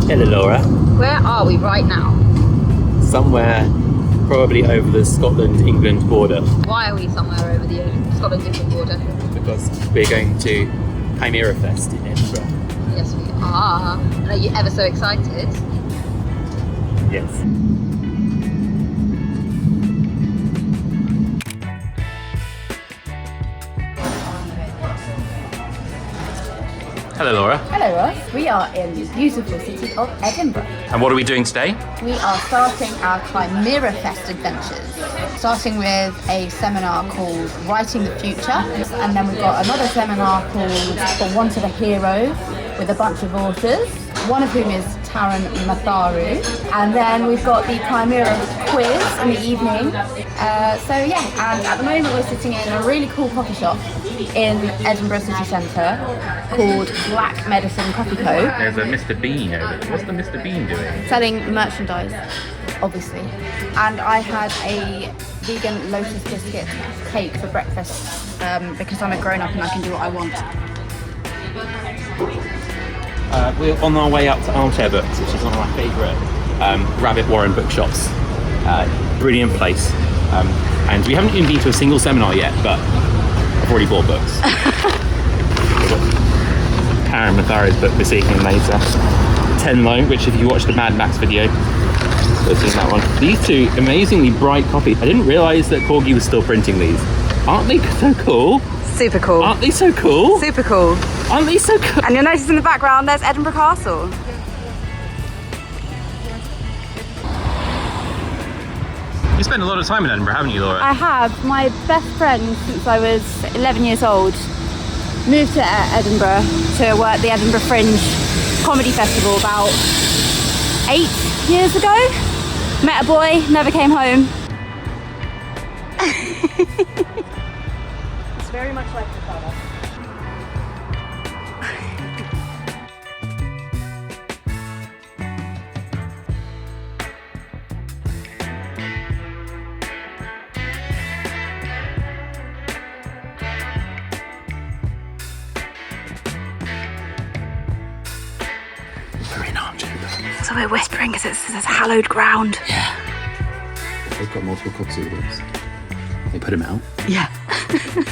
Hello, Laura. Where are we right now? Somewhere probably over the Scotland-England border. Why are we somewhere over the Scotland-England border? Because we're going to Cymera Fest in Edinburgh. Yes, we are. And are you ever so excited? Yes. Hello, Laura. Hello Ross, we are in the beautiful city of Edinburgh. And what are we doing today? We are starting our Cymera Fest adventures, starting with a seminar called Writing the Future, and then we've got another seminar called For Want of a Hero with a bunch of authors, one of whom is Cymera Festival, and then we've got the Cymera quiz in the evening. And at the moment we're sitting in a really cool coffee shop in Edinburgh city centre called Black Medicine Coffee Co. There's a Mr. Bean over there. What's the Mr. Bean doing? Selling merchandise, obviously. And I had a vegan lotus biscuit cake for breakfast because I'm a grown-up and I can do what I want. We're on our way up to Armchair Books, which is one of my favourite rabbit warren bookshops. Brilliant place. And we haven't even been to a single seminar yet, but I've already bought books. Cymera Festival's book, The Seeking Later. Tenlo, which if you watch the Mad Max video, you've seen that one. These two amazingly bright copies. I didn't realise that Corgi was still printing these. Aren't they so cool? Super cool. Aren't they so cool? Super cool. Aren't they so cool? And you'll notice in the background there's Edinburgh Castle. You spent a lot of time in Edinburgh, haven't you, Laura? I have. My best friend since I was 11 years old moved to Edinburgh to work at the Edinburgh Fringe Comedy Festival about 8 years ago. Met a boy, never came home. It's very much like the father. So we're whispering because it's hallowed ground. Yeah. They've got multiple copies of the books. They put them out. Yeah.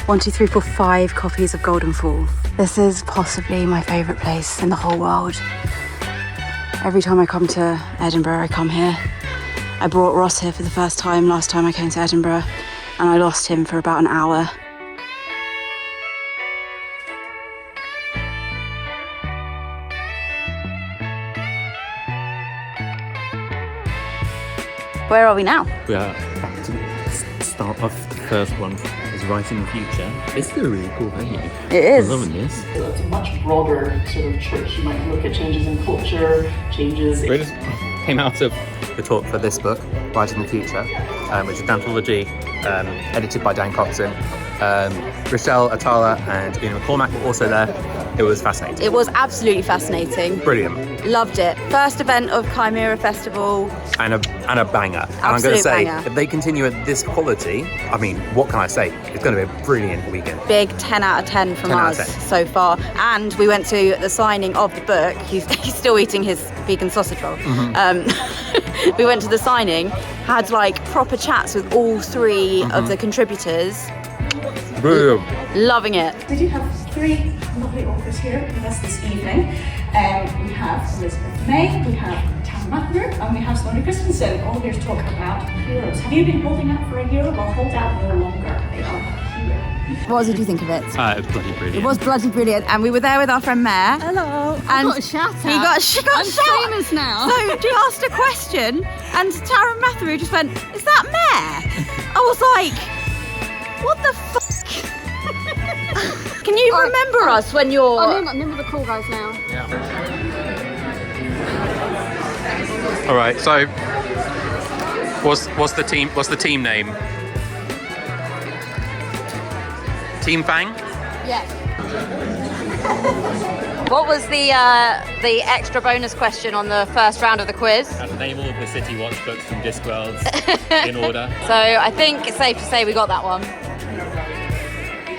1, 2, 3, 4, 5 copies of Golden Fall. This is possibly my favourite place in the whole world. Every time I come to Edinburgh, I come here. I brought Ross here for the first time last time I came to Edinburgh, and I lost him for about an hour. Where are we now? We are back to start off. The first one is Writing the Future. This is a really cool venue. It is. I'm loving this. So it's a much broader sort of church. You might look at changes in culture, changes in... We just came out of the talk for this book, Writing the Future, which is an anthology edited by Dan Coxon. Rochelle Atala and Una McCormack were also there. It was fascinating. It was absolutely fascinating. Brilliant. Loved it. First event of Cymera Festival. And a banger. And I'm going to say, if they continue at this quality, I mean, what can I say? It's going to be a brilliant weekend. Big 10 out of 10 from 10 out us of 10. so far. And we went to the signing of the book. He's still eating his vegan sausage roll. We went to the signing, had like proper chats with all 3 of the contributors. Brilliant. Loving it. We do have 3 lovely authors here with us this evening. We have Elizabeth May, we have Cymera Festival, and we have Snorri Christensen, all here to talk about heroes. Have you been holding out for a hero? Well, hold out no longer. They are heroes. What did you think of it? It was bloody brilliant. It was bloody brilliant, and we were there with our friend Mare. Hello. And got a shout out. He got a shout. I'm famous now. So she asked a question, and Cymera Festival just went, "Is that Mare?" I was like, "What the fuck?" Can you remember us when you're? I remember the cool guys now. Yeah. All right. So, what's the team name? Team Fang. Yeah. What was the extra bonus question on the first round of the quiz? Name all of the City Watch books from Discworld in order. So I think it's safe to say we got that one.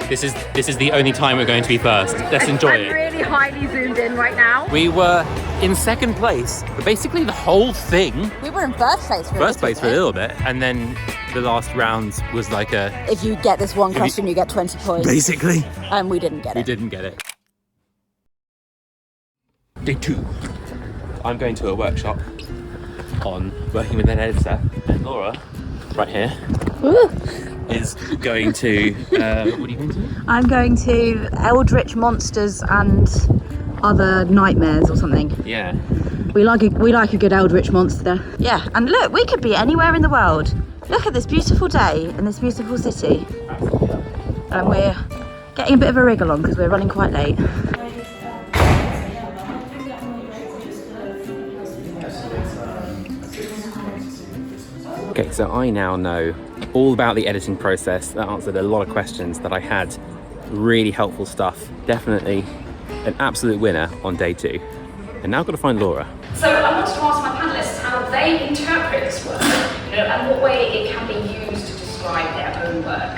This is the only time we're going to be first. Let's enjoy it. I'm really highly zoomed in right now. We were in second place, but basically the whole thing. We were in first place for a little bit, and then the last round was like a... If you get this one question, you get 20 points. Basically. And we didn't get it. We didn't get it. Day 2. I'm going to a workshop on working with an editor, and Laura, right here, is going to... what are you going to? I'm going to Eldritch Monsters and Other Nightmares or something. Yeah. We like a good Eldritch Monster. Yeah, and look, we could be anywhere in the world. Look at this beautiful day in this beautiful city. And we're getting a bit of a wriggle on because we're running quite late. Okay, so I now know all about the editing process. That answered a lot of questions that I had. Really helpful stuff. Definitely an absolute winner on day 2. And now I've got to find Laura. So I wanted to ask my panellists how they interpret this work, and what way it can be used to describe their own work.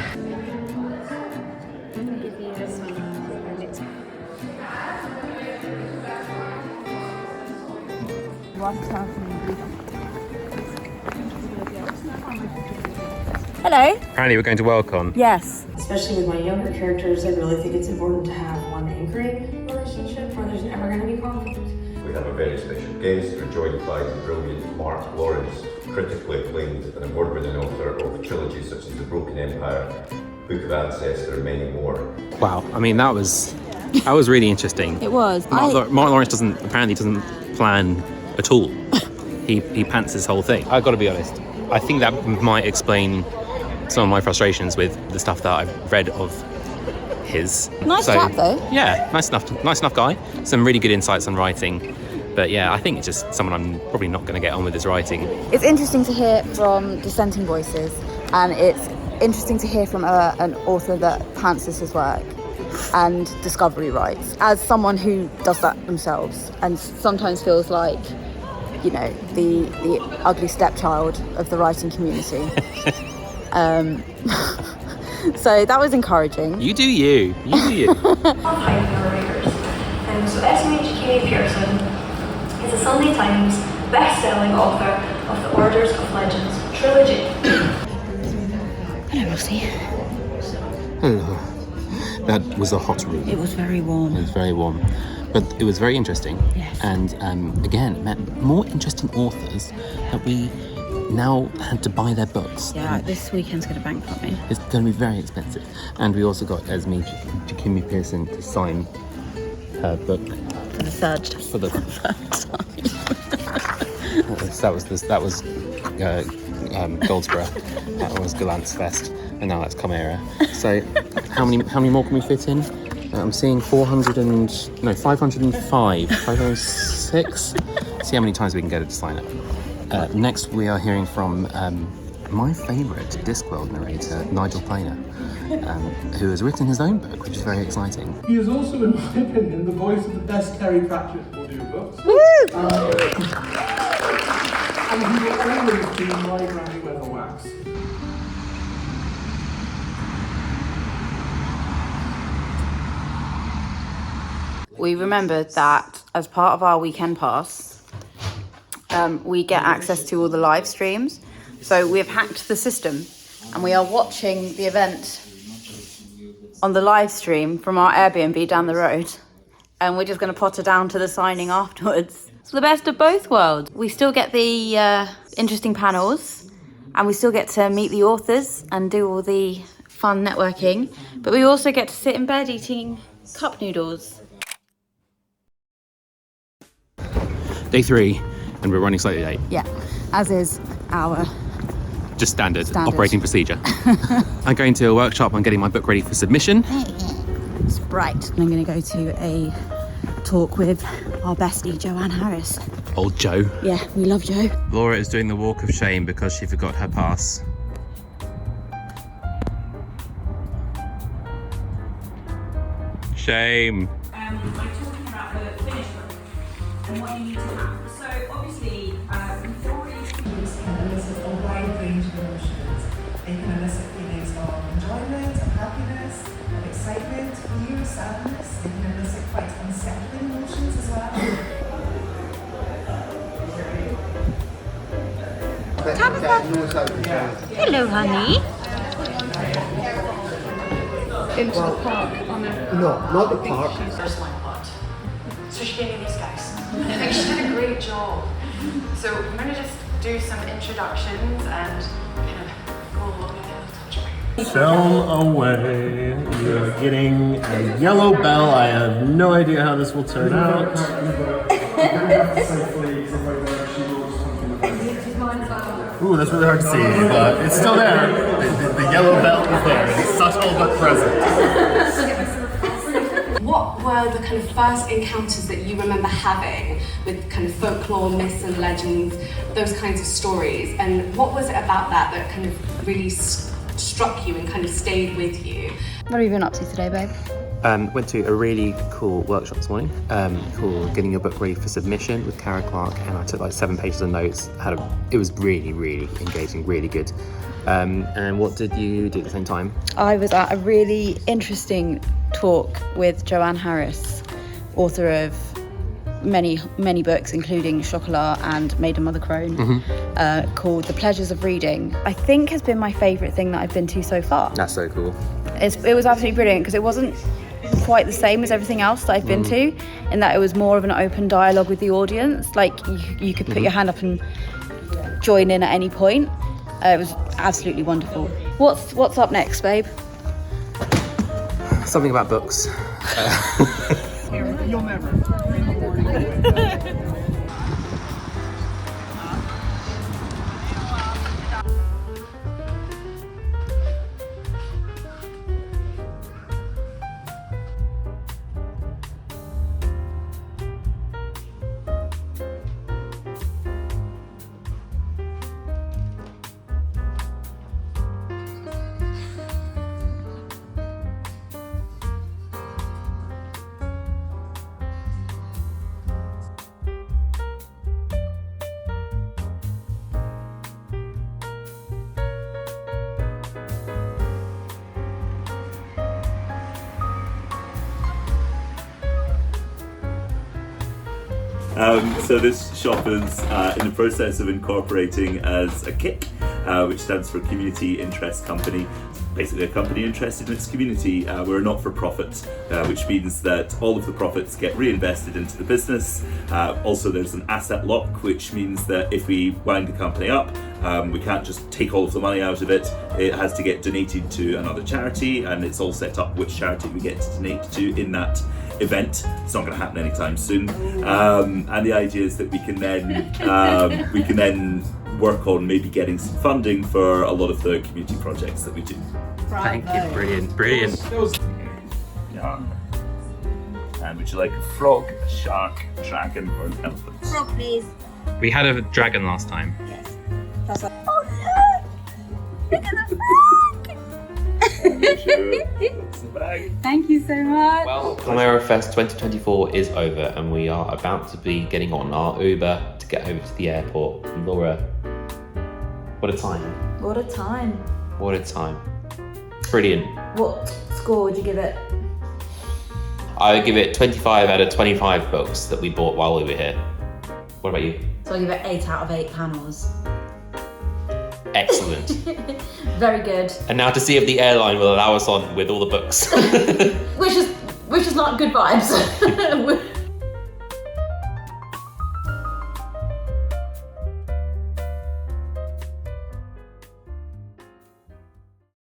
Hello. Apparently we're going to Worldcon. Yes. Especially with my younger characters, I really think it's important to have one anchoring relationship where there's never going to be conflict. We have a very special guest. We're joined by the brilliant Mark Lawrence, critically acclaimed and award-winning author of trilogies such as The Broken Empire, Book of Ancestor, and many more. Wow, I mean that was really interesting. It was. Mark Lawrence doesn't plan at all. he pants his whole thing. I've got to be honest. I think that might explain some of my frustrations with the stuff that I've read of his. Nice chap though. Yeah, nice enough guy. Some really good insights on writing. But yeah, I think it's just someone I'm probably not going to get on with his writing. It's interesting to hear from dissenting voices, and it's interesting to hear from an author that pantses his work and discovery writes. As someone who does that themselves and sometimes feels like, you know, the ugly stepchild of the writing community. So that was encouraging. You do you. Hi, narrators. So SMHK Pearson is a Sunday Times best-selling author of the Orders of Legends trilogy. Hello, Rosie. Hello. That was a hot room. It was very warm. It was very warm. But it was very interesting. Yes. And again, it met more interesting authors that we now had to buy their books. Yeah, this weekend's going to bankrupt me. It's going to be very expensive. And we also got Esme Jackimi Pearson to sign her book. For the third time. That was Goldsboro. That was Galant's Fest. And now that's Cymera. So how many more can we fit in? I'm seeing 505, 506. See how many times we can get it to sign up. Next, we are hearing from my favourite Discworld narrator, Nigel Planer, who has written his own book, which is very exciting. He is also, in my opinion, the voice of the best Terry Pratchett audiobooks. And he will always be my Granny Weatherwax. We remembered that as part of our weekend pass, we get access to all the live streams. So we've hacked the system and we are watching the event on the live stream from our Airbnb down the road. And we're just going to potter down to the signing afterwards. It's the best of both worlds. We still get the interesting panels and we still get to meet the authors and do all the fun networking. But we also get to sit in bed eating cup noodles. Day 3, and we're running slightly late. Yeah, as is our Just standard. Operating procedure. I'm going to a workshop. I'm getting my book ready for submission. It's bright. I'm going to go to a talk with our bestie, Joanne Harris. Old Joe. Yeah, we love Joe. Laura is doing the walk of shame because she forgot her pass. Shame. I'm talking about the finished book and what you need to have. So obviously, we've already elicit a wide range of emotions. It can elicit feelings of enjoyment, of happiness, of excitement, fear, sadness. It can elicit quite unsettling emotions as well. Hello, honey. Into the park on a... No, not the park. So she gave me these guys. I think she did a great job. So I'm going to just do some introductions and kind of go along with it. Fell away. You're getting a yellow bell. I have no idea how this will turn out. Ooh, that's really hard to see, but it's still there. The yellow bell is there. It's subtle but present. What were the kind of first encounters that you remember having with kind of folklore, myths and legends, those kinds of stories? And what was it about that kind of really struck you and kind of stayed with you? What have you been up to today, babe? Went to a really cool workshop this morning called Getting Your Book Ready for Submission with Cara Clark, and I took like 7 pages of notes. It was really, really engaging, really good. And what did you do at the same time? I was at a really interesting talk with Joanne Harris, author of many books, including Chocolat and Made a Mother Crone, called The Pleasures of Reading. I think has been my favourite thing that I've been to so far. That's so cool. It was absolutely brilliant because it wasn't quite the same as everything else that I've been to, in that it was more of an open dialogue with the audience. Like you could put your hand up and join in at any point. It was absolutely wonderful. What's up next, babe? Something about books. You'll never. So this shop is in the process of incorporating as a KIC, which stands for Community Interest Company. Basically a company interested in its community. We're a not-for-profit, which means that all of the profits get reinvested into the business. Also there's an asset lock, which means that if we wind the company up, we can't just take all of the money out of it. It has to get donated to another charity, and it's all set up which charity we get to donate to in that event. It's not going to happen anytime soon. And the idea is that we can then work on maybe getting some funding for a lot of the community projects that we do. Thank you, brilliant. Yeah. And would you like a frog, a shark, a dragon, or an elephant? Frog, please. We had a dragon last time. Yes. That's like, oh look! Look at the frog! Thank you so much. Well, Cymera Fest 2024 is over, and we are about to be getting on our Uber to get over to the airport. Laura, what a time. What a time. What a time. Brilliant. What score would you give it? I would give it 25 out of 25 books that we bought while we were here. What about you? So I'll give it 8 out of 8 panels. Excellent. Very good. And now to see if the airline will allow us on with all the books. Which is not good vibes.